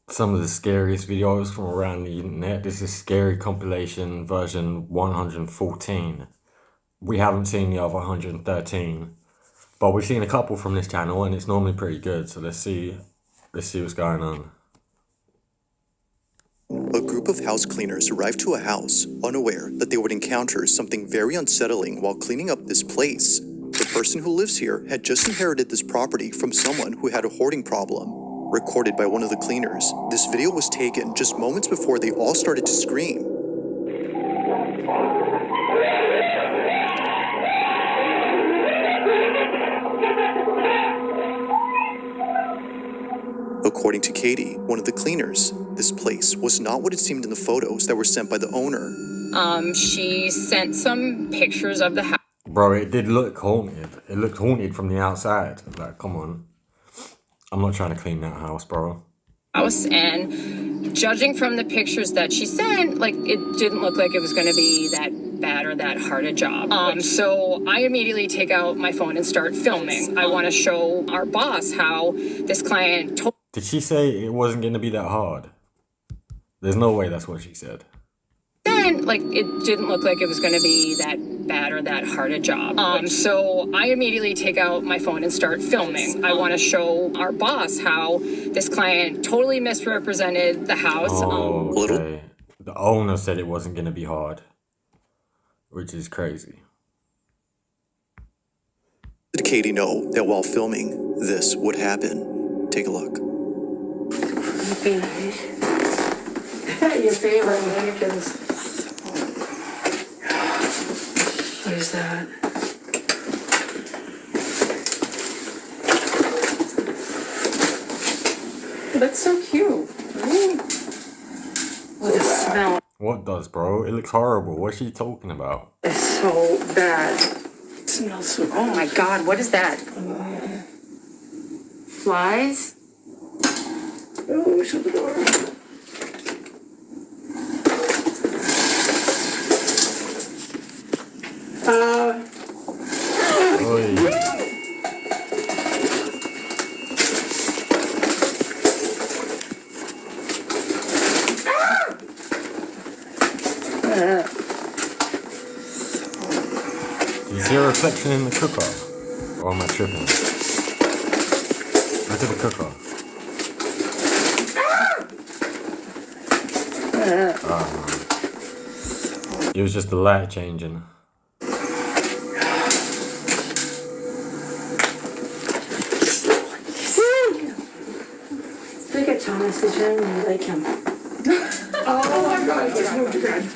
some of the scariest videos from around the internet. This is Scary Compilation version 114. We haven't seen the other 113, but we've seen a couple from this channel and it's normally pretty good. So let's see what's going on. A group of house cleaners arrived to a house, unaware that they would encounter something very unsettling while cleaning up this place. The person who lives here had just inherited this property from someone who had a hoarding problem. Recorded by one of the cleaners, this video was taken just moments before they all started to scream. According to Katie, one of the cleaners, this place was not what it seemed in the photos that were sent by the owner. She sent some pictures of the house. Bro, it did look haunted. It looked haunted from the outside. Like, come on. I'm not trying to clean that house, bro. And judging from the pictures that she sent, like, it didn't look like it was going to be that bad or that hard a job. So I immediately take out my phone and start filming. I want to show our boss how this client told. Did she say it wasn't going to be that hard? There's no way that's what she said. Then, like, it didn't look like it was going to be that bad or that hard a job. So I immediately take out my phone and start filming. I want to show our boss how this client totally misrepresented the house. Oh, okay. The owner said it wasn't going to be hard, which is crazy. Did Katie know that while filming, this would happen? Take a look. Your favorite mannequins. What is that? That's so cute. What the smell What does, bro? It looks horrible. What's she talking about? is so bad. It smells so. Oh my God, what is that? Flies? Oh, shut the door. Oy. Do you see a reflection in the cooker? Or am I tripping? Look at the cooker. It was just the light changing. Look at Thomas, the gym, and you like him. Oh my God, just moved again.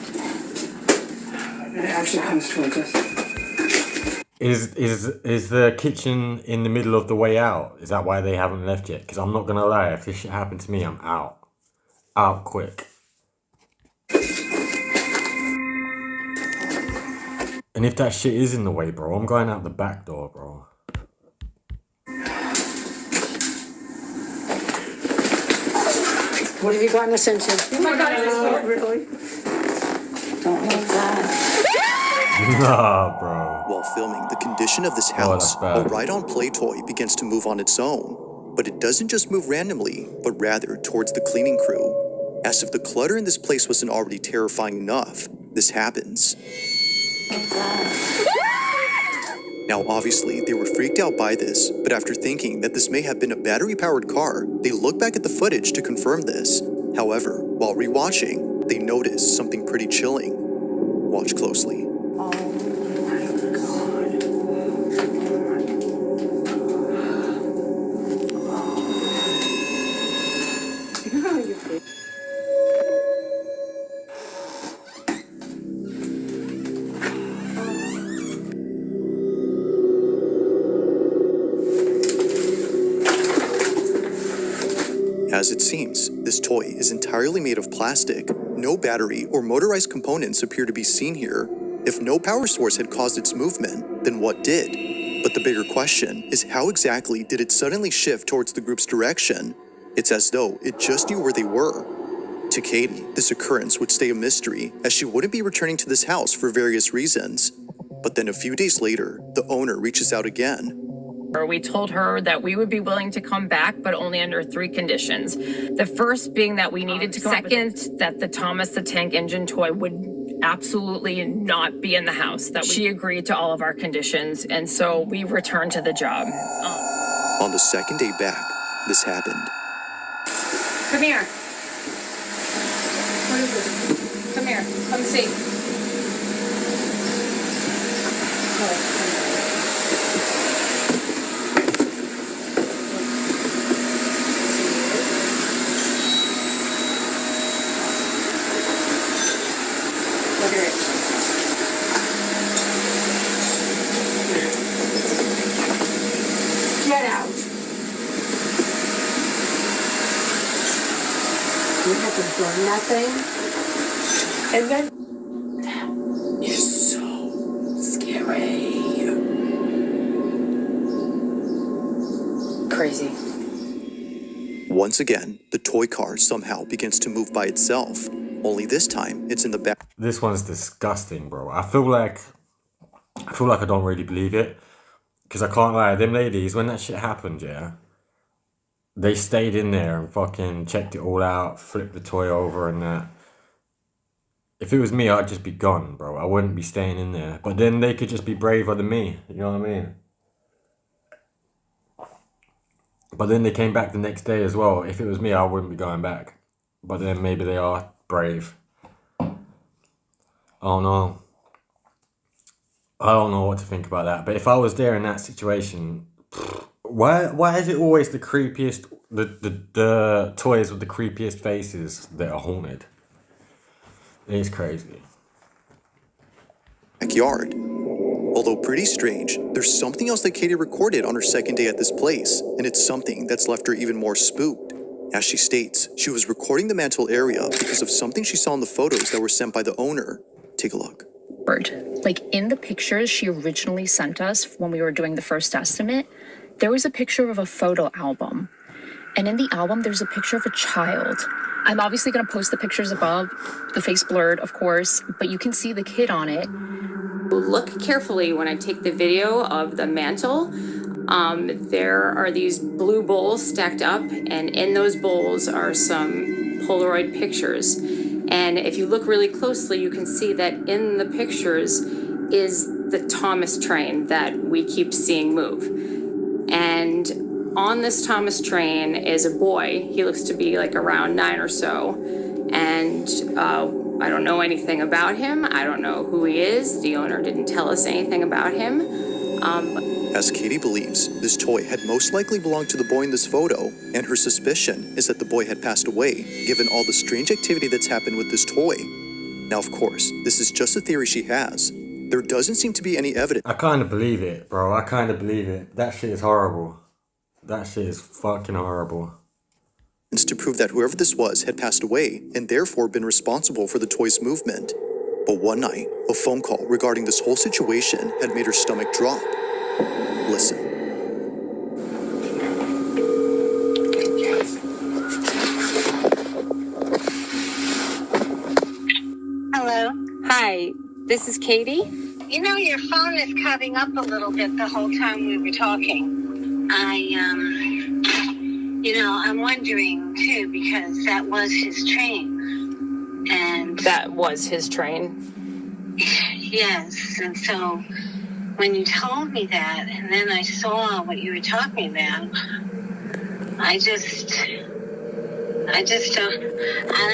It actually comes towards us. Is the kitchen in the middle of the way out? Is that why they haven't left yet? Because I'm not gonna lie, if this shit happened to me, I'm out. Out quick. And if that shit is in the way, bro, I'm going out the back door, bro. What have you gotten us into? Oh my God, oh, really? Don't like that. Nah, bro. While filming the condition of this house, that's bad. a ride-on-play toy begins to move on its own. But it doesn't just move randomly, but rather towards the cleaning crew. As if the clutter in this place wasn't already terrifying enough, this happens. Now, obviously, they were freaked out by this, but after thinking that this may have been a battery-powered car, they look back at the footage to confirm this. However, while rewatching, they notice something pretty chilling. Watch closely. As it seems, this toy is entirely made of plastic. No battery or motorized components appear to be seen here. If no power source had caused its movement, then what did? But the bigger question is how exactly did it suddenly shift towards the group's direction? It's as though it just knew where they were. To Katie, this occurrence would stay a mystery, as she wouldn't be returning to this house for various reasons. But then a few days later, the owner reaches out again. We told her that we would be willing to come back, but only under 3 conditions. The first being that we needed to come. Second, that the Thomas the Tank Engine toy would absolutely not be in the house. She agreed to all of our conditions, and so we returned to the job. On the second day back, this happened. Come here. What is this? Come here. Come see. Look at it. Get out. You have to burn that thing. And then that is so scary. Crazy. Once again, the toy car somehow begins to move by itself. Only this time, it's in the back. This one's disgusting, bro. I feel like I don't really believe it. Because I can't lie, them ladies, when that shit happened, yeah, they stayed in there and fucking checked it all out, flipped the toy over and that. If it was me, I'd just be gone, bro. I wouldn't be staying in there. But then they could just be braver than me. You know what I mean? But then they came back the next day as well. If it was me, I wouldn't be going back. But then maybe they are brave. Oh no. I don't know what to think about that. But if I was there in that situation, why is it always the creepiest, the toys with the creepiest faces that are haunted? It is crazy. Backyard. Although pretty strange, there's something else that Katie recorded on her second day at this place, and it's something that's left her even more spooked. As she states, she was recording the mantle area because of something she saw in the photos that were sent by the owner. Take a look. Like in the pictures she originally sent us when we were doing the first estimate, there was a picture of a photo album. And in the album, there's a picture of a child. I'm obviously going to post the pictures above, the face blurred, of course, but you can see the kid on it. Look carefully when I take the video of the mantle. There are these blue bowls stacked up, and in those bowls are some Polaroid pictures. And if you look really closely, you can see that in the pictures is the Thomas train that we keep seeing move. And on this Thomas train is a boy. He looks to be like around 9 or so. And I don't know anything about him. I don't know who he is. The owner didn't tell us anything about him. As Katie believes, this toy had most likely belonged to the boy in this photo, and her suspicion is that the boy had passed away, given all the strange activity that's happened with this toy. Now, of course, this is just a theory she has. There doesn't seem to be any evidence. I kind of believe it, bro. I kind of believe it. That shit is horrible. That shit is fucking horrible. To prove that whoever this was had passed away and therefore been responsible for the toy's movement. But one night, a phone call regarding this whole situation had made her stomach drop. Listen. Hello. Hi, this is Katie. You know, your phone is cutting up a little bit the whole time we were talking. I'm wondering too, because that was his train. And That was his train. yes, and so when you told me that, and then I saw what you were talking about, I don't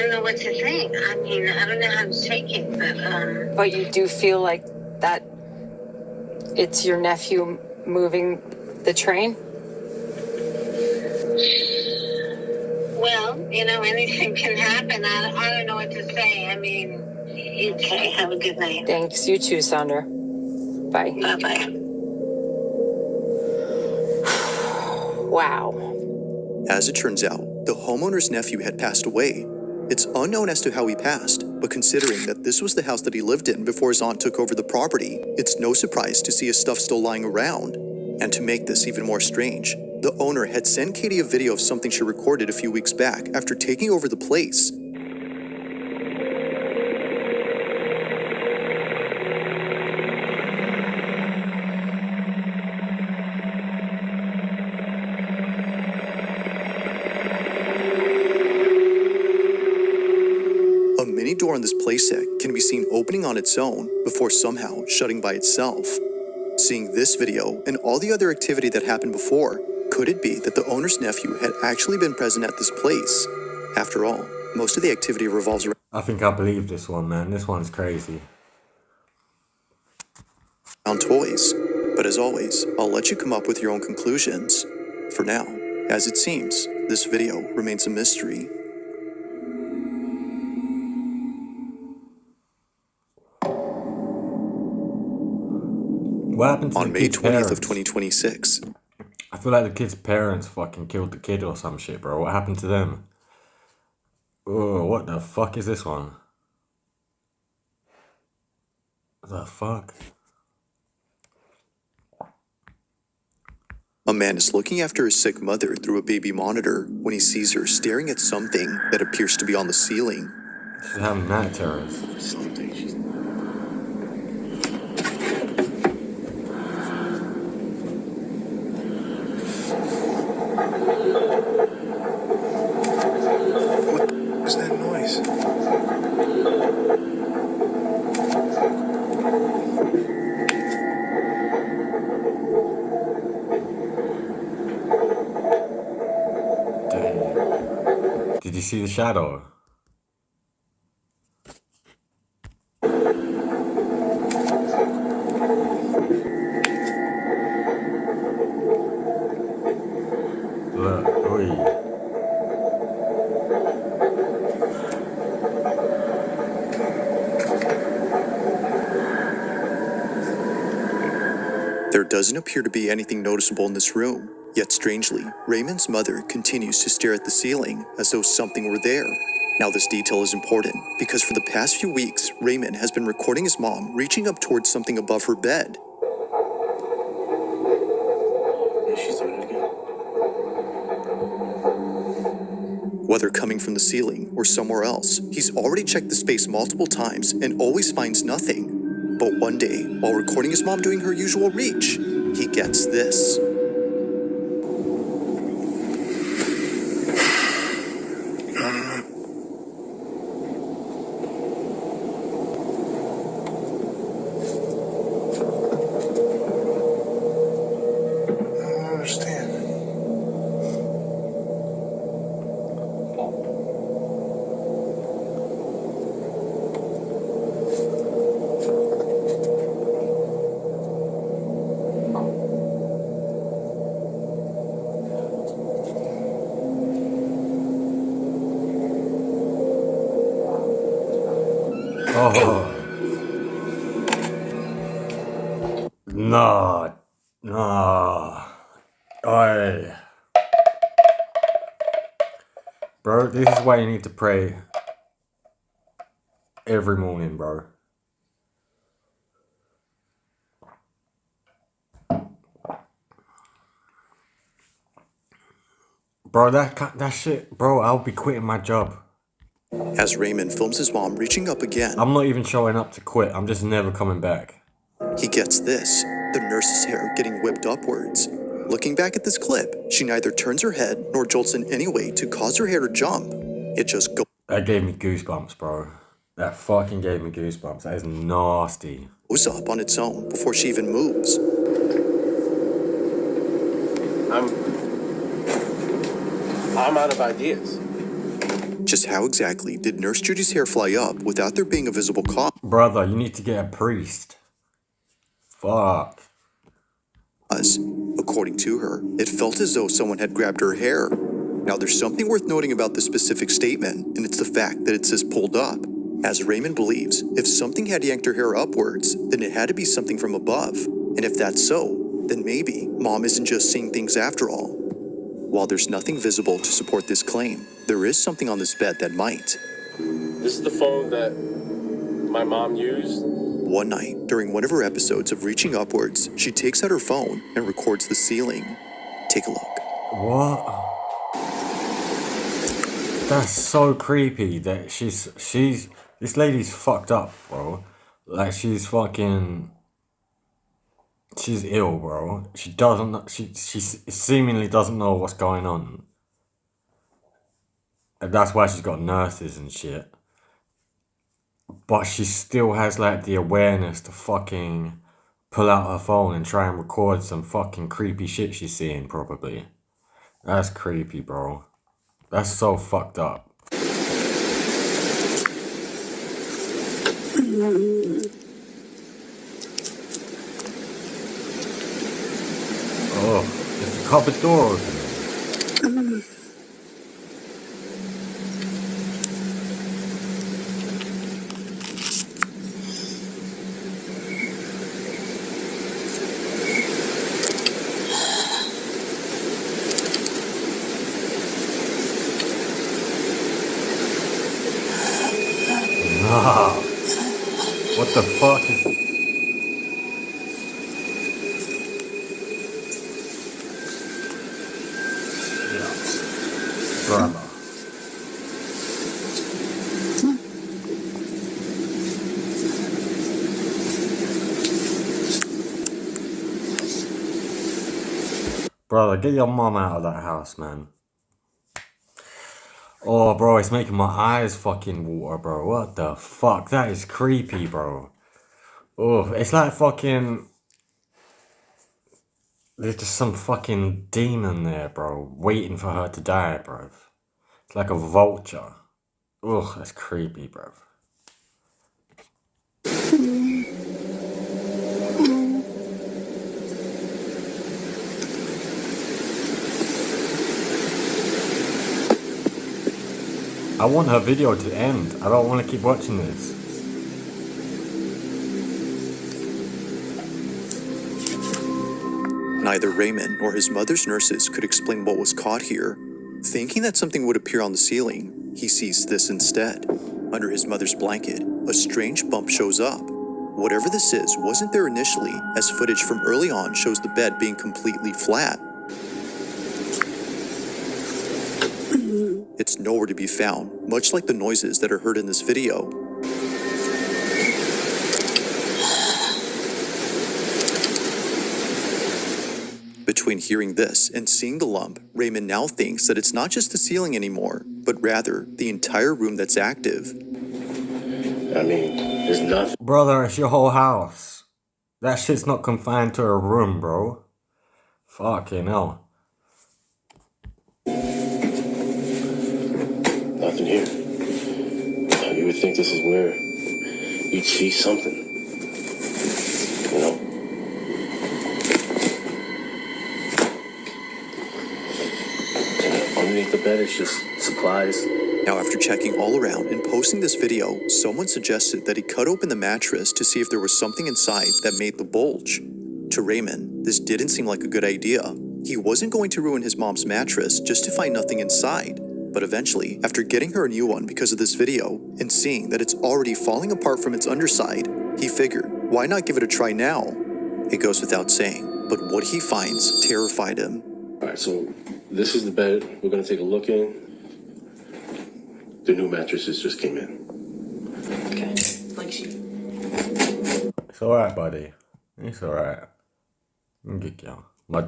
know what to think. I mean, I don't know how to take it, But you do feel like that it's your nephew moving the train? well, anything can happen. I don't know what to say. I mean, okay, have a good night. Thanks, you too, Sandra. Bye. Bye-bye. Wow. As it turns out, the homeowner's nephew had passed away. It's unknown as to how he passed, but considering that this was the house that he lived in before his aunt took over the property, it's no surprise to see his stuff still lying around. And to make this even more strange, the owner had sent Katie a video of something she recorded a few weeks back after taking over the place. door on this playset can be seen opening on its own before somehow shutting by itself. Seeing this video and all the other activity that happened before, could it be that the owner's nephew had actually been present at this place? After all, most of the activity revolves I think I believe this one, man. This one's crazy. around toys. But as always, I'll let you come up with your own conclusions. For now, as it seems, this video remains a mystery. What happened to On the May kid's 20th parents? of 2026, I feel like the kid's parents fucking killed the kid or some shit, bro. What happened to them? Oh, what the fuck is this one? The fuck? a man is looking after his sick mother through a baby monitor when he sees her staring at something that appears to be on the ceiling. She's having night terrors. What was that noise? Damn. Did you see the shadow? Look, oi. There doesn't appear to be anything noticeable in this room, yet strangely, Raymond's mother continues to stare at the ceiling as though something were there. Now this detail is important because for the past few weeks, Raymond has been recording his mom reaching up towards something above her bed. She's doing it again. Whether coming from the ceiling or somewhere else, he's already checked the space multiple times and always finds nothing. But one day, while recording his mom doing her usual reach, he gets this. I don't understand. Oh. No. No. Oi. Bro, this is why you need to pray every morning, bro. Bro, that shit, bro, I'll be quitting my job. As Raymond films his mom reaching up again, I'm not even showing up to quit. I'm just never coming back. he gets this, the nurse's hair getting whipped upwards. Looking back at this clip, she neither turns her head nor jolts in any way to cause her hair to jump. It just That gave me goosebumps, bro. That fucking gave me goosebumps. That is nasty. goes up on its own before she even moves. I'm out of ideas. Just how exactly did Nurse Judy's hair fly up without there being a visible cause? Brother, you need to get a priest. Fuck. According to her, it felt as though someone had grabbed her hair. Now there's something worth noting about this specific statement, and it's the fact that it says pulled up. As Raymond believes, if something had yanked her hair upwards, then it had to be something from above. And if that's so, then maybe Mom isn't just seeing things after all. While there's nothing visible to support this claim, there is something on this bed that might. This is the phone that my mom used. One night, during one of her episodes of Reaching Upwards, she takes out her phone and records the ceiling. Take a look. What? That's so creepy that she's this lady's fucked up, bro. Like she's ill, bro. She seemingly doesn't know what's going on. And that's why she's got nurses and shit. but she still has like the awareness to fucking pull out her phone and try and record some fucking creepy shit she's seeing, probably. That's creepy, bro. That's so fucked up. Oh, is the cupboard door open? Nah. What the fuck is... Yeah. Brother. Brother, get your mom out of that house, man. Oh, bro, it's making my eyes fucking water, bro. What the fuck? That is creepy, bro. Oh, it's like fucking... There's just some fucking demon there, bro. Waiting for her to die, bro. It's like a vulture. Ugh, that's creepy, bro. I want her video to end. I don't want to keep watching this. Neither Raymond nor his mother's nurses could explain what was caught here. Thinking that something would appear on the ceiling, he sees this instead. Under his mother's blanket, a strange bump shows up. Whatever this is wasn't there initially, as footage from early on shows the bed being completely flat. It's nowhere to be found, much like the noises that are heard in this video. Between hearing this and seeing the lump, Raymond now thinks that it's not just the ceiling anymore, but rather the entire room that's active. I mean, there's nothing. Brother, it's your whole house. That shit's not confined to a room, bro. Fucking hell. Nothing here. You would think this is where you'd see something. You know? And underneath the bed, it's just supplies. Now, after checking all around and posting this video, someone suggested that he cut open the mattress to see if there was something inside that made the bulge. To Raymond, this didn't seem like a good idea. He wasn't going to ruin his mom's mattress just to find nothing inside. But eventually, after getting her a new one because of this video, and seeing that it's already falling apart from its underside, he figured, why not give it a try now? It goes without saying, but what he finds terrified him. All right, so this is the bed we're going to take a look in. The new mattresses just came in. Okay. Like she. It's alright, buddy. It's alright. My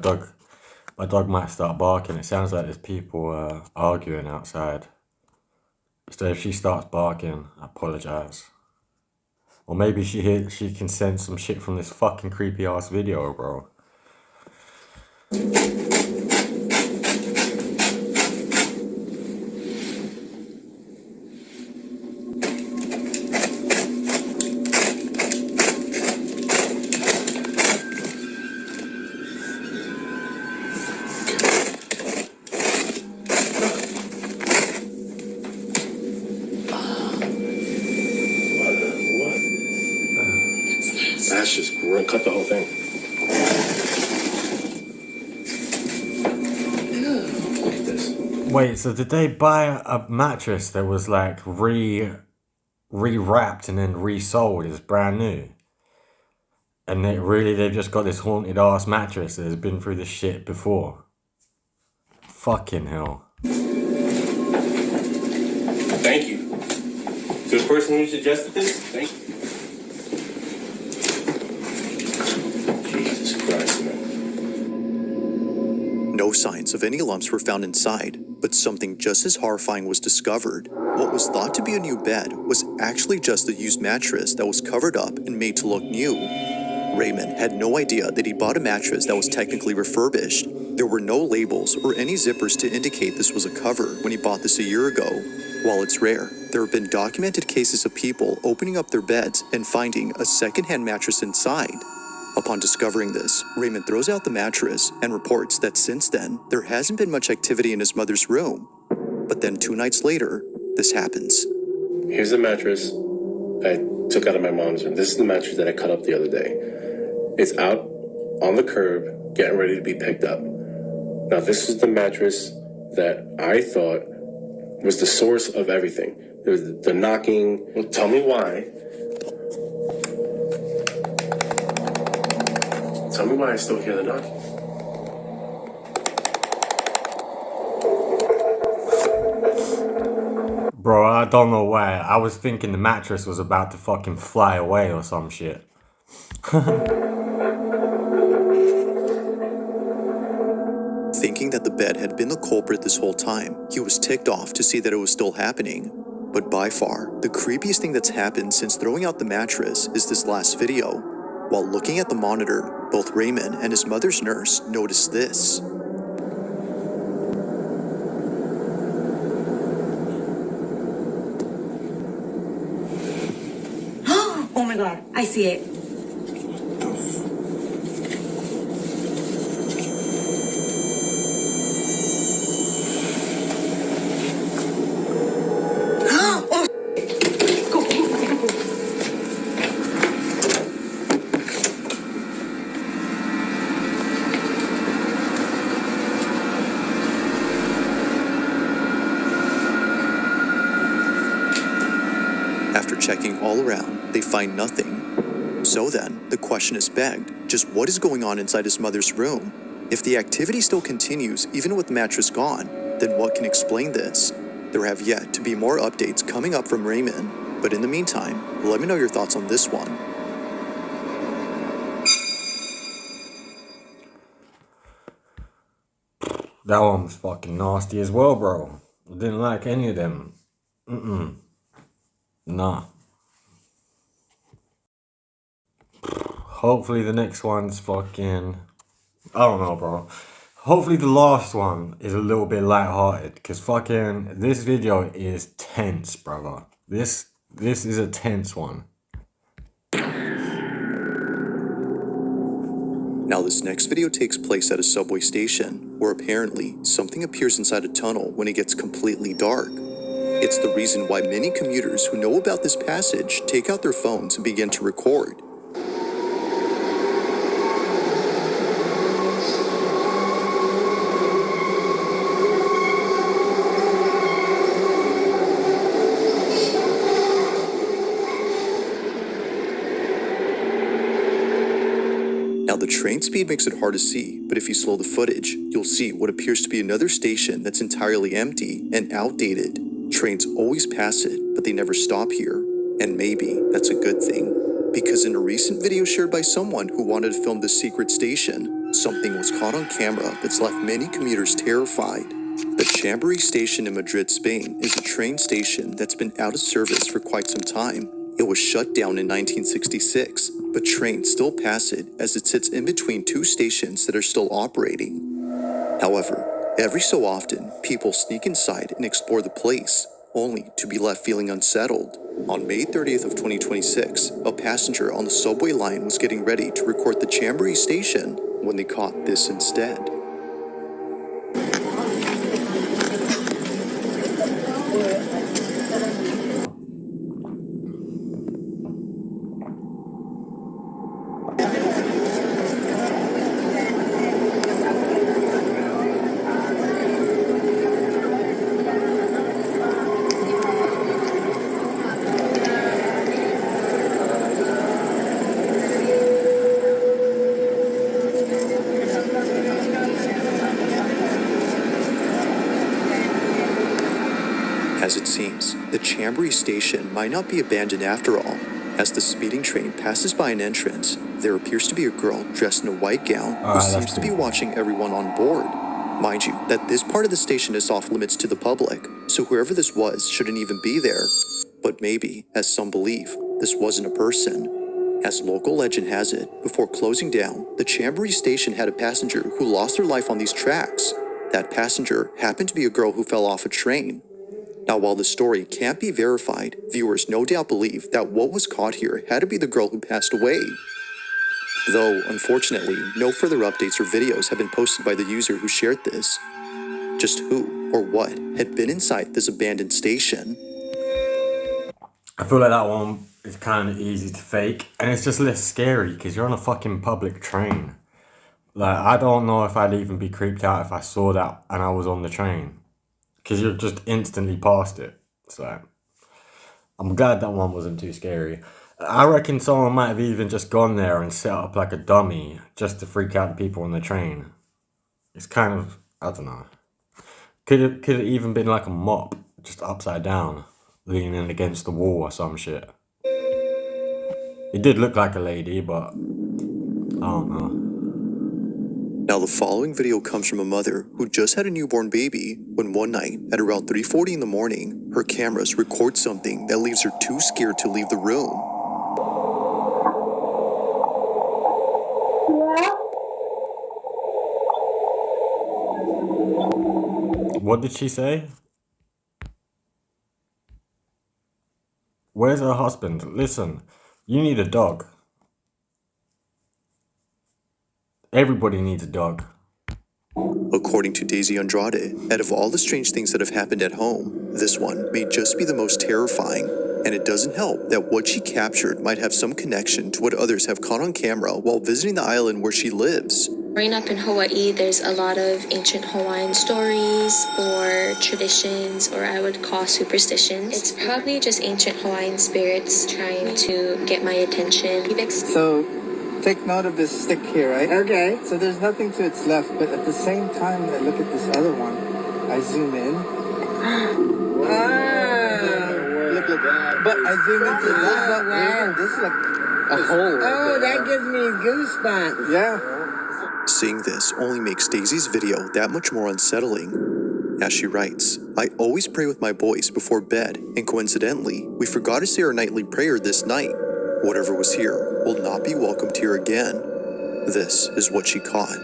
dog might start barking. It sounds like there's people arguing outside. So if she starts barking, I apologize. Or maybe she can sense some shit from this fucking creepy ass video, bro. That's just great. Cut the whole thing. Look at this. Wait, so did they buy a mattress that was like re-wrapped and then resold as brand new? And they've just got this haunted ass mattress that has been through this shit before. Fucking hell. Thank you. To the person who suggested this, thank you. Jesus Christ, man. No signs of any lumps were found inside, But something just as horrifying was discovered. What was thought to be a new bed was actually just a used mattress that was covered up and made to look new. Raymond had no idea that he bought a mattress that was technically refurbished. There were no labels or any zippers to indicate this was a cover when he bought this a year ago. While it's rare, there have been documented cases of people opening up their beds and finding a secondhand mattress inside. Upon discovering this, Raymond throws out the mattress and reports that since then, there hasn't been much activity in his mother's room. But then 2 nights later, this happens. Here's the mattress I took out of my mom's room. This is the mattress that I cut up the other day. It's out on the curb, getting ready to be picked up. Now, this is the mattress that I thought was the source of everything. There was the knocking. Well, tell me why. Tell me why I still hear the knocking. Bro, I don't know why. I was thinking the mattress was about to fucking fly away or some shit. Thinking that the bed had been the culprit this whole time, he was ticked off to see that it was still happening. But by far, the creepiest thing that's happened since throwing out the mattress is this last video. While looking at the monitor, both Raymond and his mother's nurse noticed this. Oh my God, I see it. After checking all around, they find nothing. So then, the question is begged, just what is going on inside his mother's room? If the activity still continues, even with the mattress gone, then what can explain this? There have yet to be more updates coming up from Raymond, but in the meantime, let me know your thoughts on this one. That one was fucking nasty as well, bro. I didn't like any of them. Nah. Hopefully the next one's fucking... I don't know, bro. Hopefully the last one is a little bit lighthearted, because fucking this video is tense, brother. This is a tense one. Now this next video takes place at a subway station, where apparently something appears inside a tunnel when it gets completely dark. It's the reason why many commuters who know about this passage take out their phones and begin to record. Now the train speed makes it hard to see, but if you slow the footage, you'll see what appears to be another station that's entirely empty and outdated. Trains always pass it, but they never stop here. And maybe that's a good thing. Because in a recent video shared by someone who wanted to film this secret station, something was caught on camera that's left many commuters terrified. The Chamberí station in Madrid, Spain is a train station that's been out of service for quite some time. It was shut down in 1966, but trains still pass it as it sits in between two stations that are still operating. However, every so often, people sneak inside and explore the place, only to be left feeling unsettled. On May 30th of 2026, a passenger on the subway line was getting ready to record the Chamberí station when they caught this instead. As it seems, the Chamberí station might not be abandoned after all. As the speeding train passes by an entrance, there appears to be a girl dressed in a white gown who Alright, that's seems to be cool. watching everyone on board. Mind you, that this part of the station is off limits to the public, so whoever this was shouldn't even be there. But maybe, as some believe, this wasn't a person. As local legend has it, before closing down, the Chambéry station had a passenger who lost their life on these tracks. That passenger happened to be a girl who fell off a train. Now, while the story can't be verified, viewers no doubt believe that what was caught here had to be the girl who passed away. Though, unfortunately, no further updates or videos have been posted by the user who shared this. Just who or what had been inside this abandoned station? I feel like that one is kind of easy to fake, and it's just less scary because you're on a fucking public train. Like, I don't know if I'd even be creeped out if I saw that and I was on the train, because you're just instantly past it. So I'm glad that one wasn't too scary. I reckon someone might have even just gone there and set up like a dummy just to freak out the people on the train. It's kind of, I don't know. Could it even been like a mop, just upside down, leaning against the wall or some shit? It did look like a lady, but I don't know. Now, the following video comes from a mother who just had a newborn baby when one night, at around 3:40 in the morning, her cameras record something that leaves her too scared to leave the room. What did she say? Where's her husband? Listen, you need a dog. Everybody needs a dog. According to Daisy Andrade, out of all the strange things that have happened at home, this one may just be the most terrifying. And it doesn't help that what she captured might have some connection to what others have caught on camera while visiting the island where she lives. Growing up in Hawaii, there's a lot of ancient Hawaiian stories or traditions, or I would call superstitions. It's probably just ancient Hawaiian spirits trying to get my attention. So, take note of this stick here, right? Okay. So there's nothing to its left, but at the same time, I look at this other one. I zoom in. Look. But I zoom into this one. Wow. This is like a hole. Oh, that gives me goosebumps. Yeah. Seeing this only makes Daisy's video that much more unsettling. As she writes, I always pray with my boys before bed, and coincidentally, we forgot to say our nightly prayer this night. Whatever was here will not be welcomed here again. This is what she caught.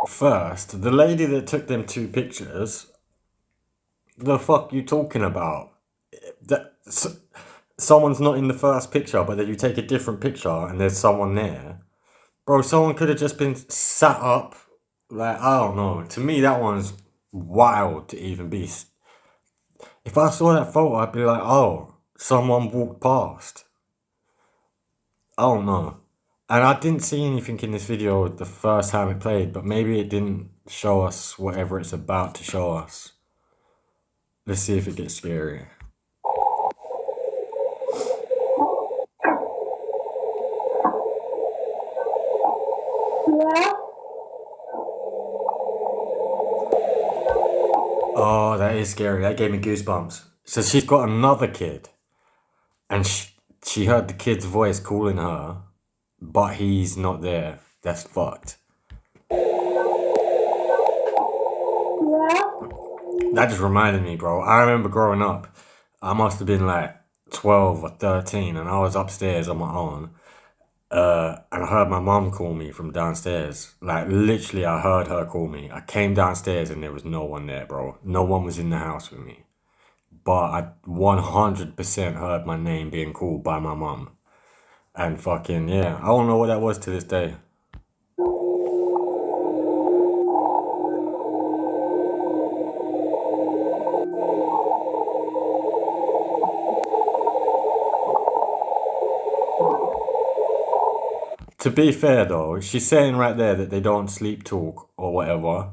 First, the lady that took them two pictures, the fuck you talking about? Someone's not in the first picture, but then you take a different picture and there's someone there. Bro, someone could have just been sat up. Like, I don't know. To me, that one's wild to even be. If I saw that photo, I'd be like, oh, someone walked past. I don't know. And I didn't see anything in this video the first time it played, but maybe it didn't show us whatever it's about to show us. Let's see if it gets scarier. Oh, that is scary. That gave me goosebumps. So she's got another kid. And she heard the kid's voice calling her. But he's not there. That's fucked. That just reminded me, bro. I remember growing up. I must have been like 12 or 13. And I was upstairs on my own. And I heard my mom call me from downstairs. Like, literally, I heard her call me. I came downstairs and there was no one there, bro. No one was in the house with me. But I 100% heard my name being called by my mom. And fucking, yeah. I don't know what that was to this day. To be fair though, she's saying right there that they don't sleep talk or whatever.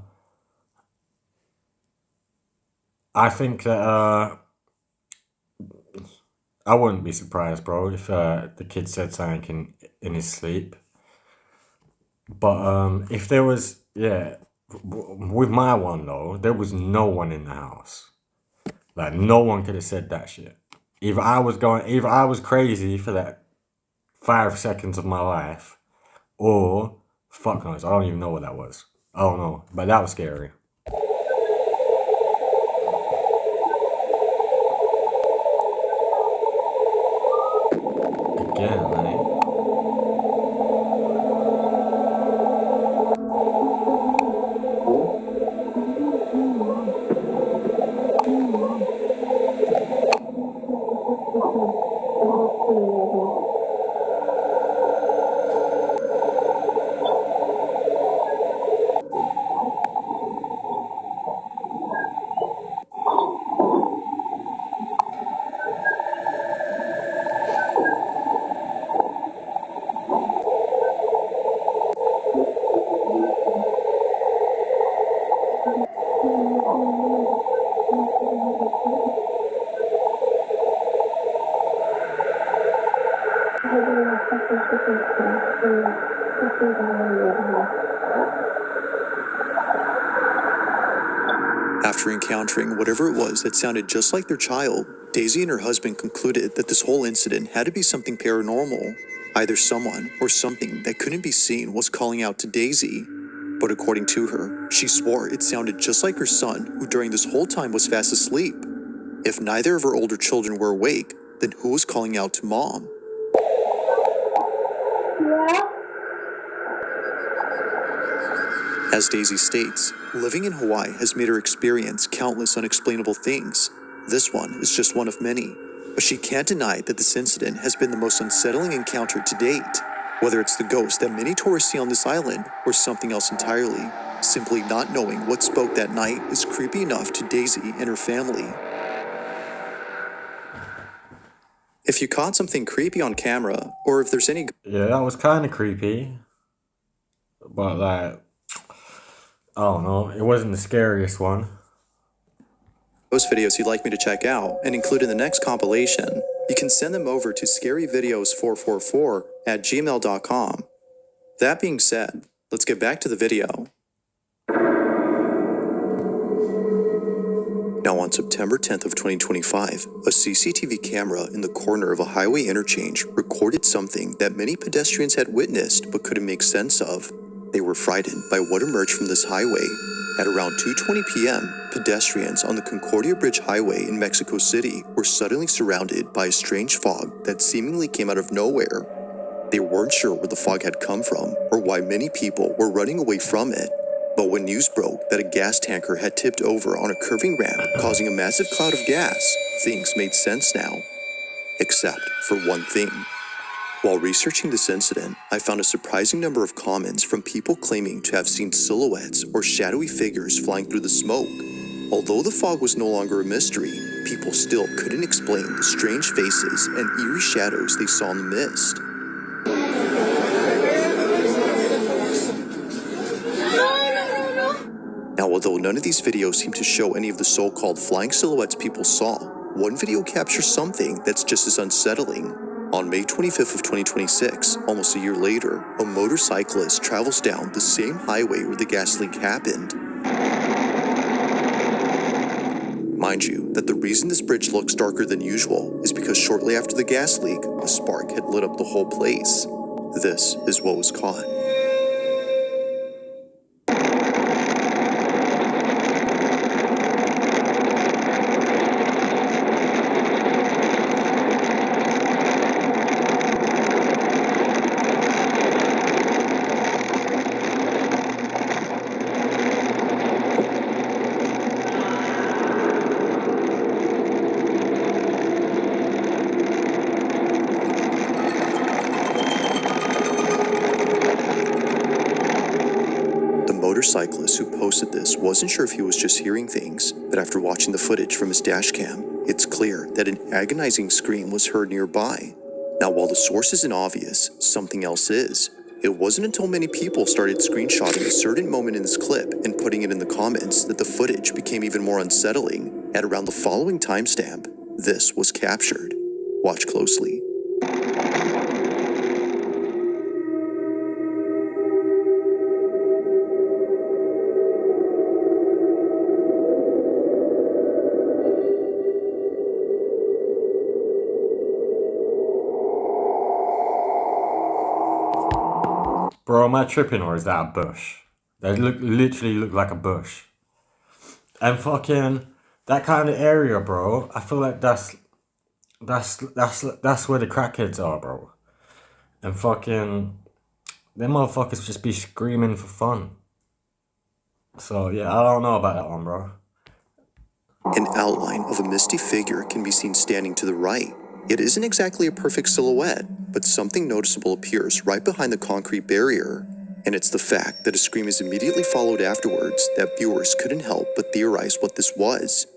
I think that I wouldn't be surprised, bro, if the kid said something in his sleep. But if there was, yeah, with my one though, there was no one in the house. Like, no one could have said that shit. Either I was crazy for 5 seconds of my life, or fuck knows, I don't even know what that was. I don't know, but that was scary. Again, eh? After encountering whatever it was that sounded just like their child, Daisy and her husband concluded that this whole incident had to be something paranormal. Either someone or something that couldn't be seen was calling out to Daisy. But according to her, she swore it sounded just like her son, who during this whole time was fast asleep. If neither of her older children were awake, then who was calling out to Mom? As Daisy states, living in Hawaii has made her experience countless unexplainable things. This one is just one of many, but she can't deny that this incident has been the most unsettling encounter to date. Whether it's the ghost that many tourists see on this island or something else entirely, simply not knowing what spoke that night is creepy enough to Daisy and her family. If you caught something creepy on camera, or if there's any Yeah, that was kind of creepy. But, like, I don't know. It wasn't the scariest one. ghost videos you'd like me to check out and include in the next compilation, you can send them over to scaryvideos444@gmail.com. That being said, let's get back to the video. Now on September 10th of 2025, a CCTV camera in the corner of a highway interchange recorded something that many pedestrians had witnessed but couldn't make sense of. They were frightened by what emerged from this highway. At around 2:20 p.m., pedestrians on the Concordia Bridge Highway in Mexico City were suddenly surrounded by a strange fog that seemingly came out of nowhere. They weren't sure where the fog had come from or why many people were running away from it. But when news broke that a gas tanker had tipped over on a curving ramp, causing a massive cloud of gas, things made sense now. Except for one thing. While researching this incident, I found a surprising number of comments from people claiming to have seen silhouettes or shadowy figures flying through the smoke. Although the fog was no longer a mystery, people still couldn't explain the strange faces and eerie shadows they saw in the mist. Now, although none of these videos seem to show any of the so-called flying silhouettes people saw, one video captures something that's just as unsettling. On May 25th of 2026, almost a year later, a motorcyclist travels down the same highway where the gas leak happened. Mind you, that the reason this bridge looks darker than usual is because shortly after the gas leak, a spark had lit up the whole place. This is what was caught. The motorcyclist who posted this wasn't sure if he was just hearing things, but after watching the footage from his dash cam, it's clear that an agonizing scream was heard nearby. Now, while the source isn't obvious, something else is. It wasn't until many people started screenshotting a certain moment in this clip and putting it in the comments that the footage became even more unsettling. At around the following timestamp, this was captured. Watch closely. Bro, am I tripping or is that a bush? They literally look like a bush. And fucking that kind of area, bro. I feel like that's where the crackheads are, bro. And fucking them motherfuckers just be screaming for fun. So yeah, I don't know about that one, bro. An outline of a misty figure can be seen standing to the right. It isn't exactly a perfect silhouette, but something noticeable appears right behind the concrete barrier. And it's the fact that a scream is immediately followed afterwards that viewers couldn't help but theorize what this was.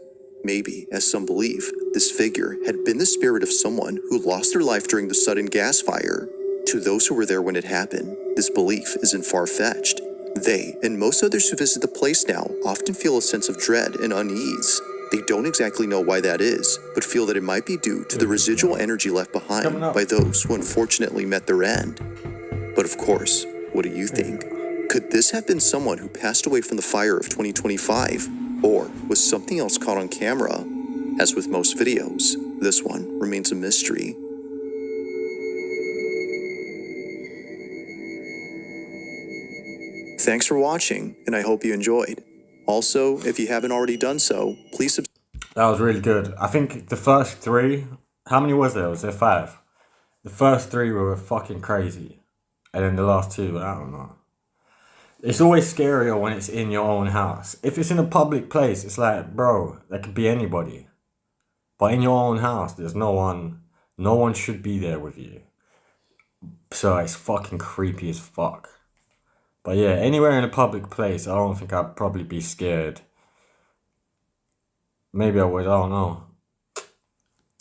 Maybe, as some believe, this figure had been the spirit of someone who lost their life during the sudden gas fire. To those who were there when it happened, this belief isn't far-fetched. They, and most others who visit the place now, often feel a sense of dread and unease. They don't exactly know why that is, but feel that it might be due to the residual energy left behind by those who unfortunately met their end. But of course, what do you think? Could this have been someone who passed away from the fire of 2025? Or was something else caught on camera? As with most videos, this one remains a mystery. Thanks for watching, and I hope you enjoyed. Also, if you haven't already done so, please subscribe. That was really good. I think the first three, how many was there? Was there 5? The first 3 were fucking crazy. And then the last 2, I don't know. It's always scarier when it's in your own house. If it's in a public place, it's like, bro, that could be anybody. But in your own house, there's no one should be there with you. So it's fucking creepy as fuck. But yeah, anywhere in a public place, I don't think I'd probably be scared. Maybe I would, I don't know.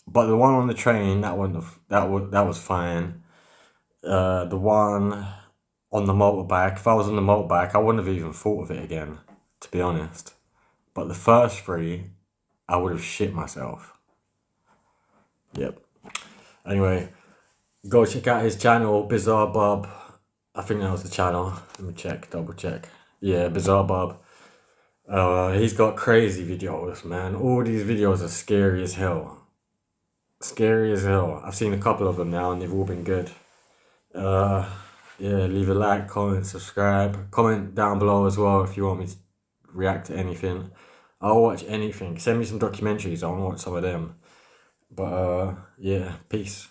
But the one on the train, that was fine. The one on the motorbike, if I was on the motorbike, I wouldn't have even thought of it again, to be honest. But the first 3, I would have shit myself. Yep. Anyway, go check out his channel, Bizarre Bob. I think that was the channel. Let me check, double check. Yeah, Bizarre Bob. He's got crazy videos, man. All these videos are scary as hell. Scary as hell. I've seen a couple of them now and they've all been good. Yeah, leave a like, comment, subscribe. Comment down below as well if you want me to react to anything. I'll watch anything. Send me some documentaries, I want to watch some of them. But yeah, peace.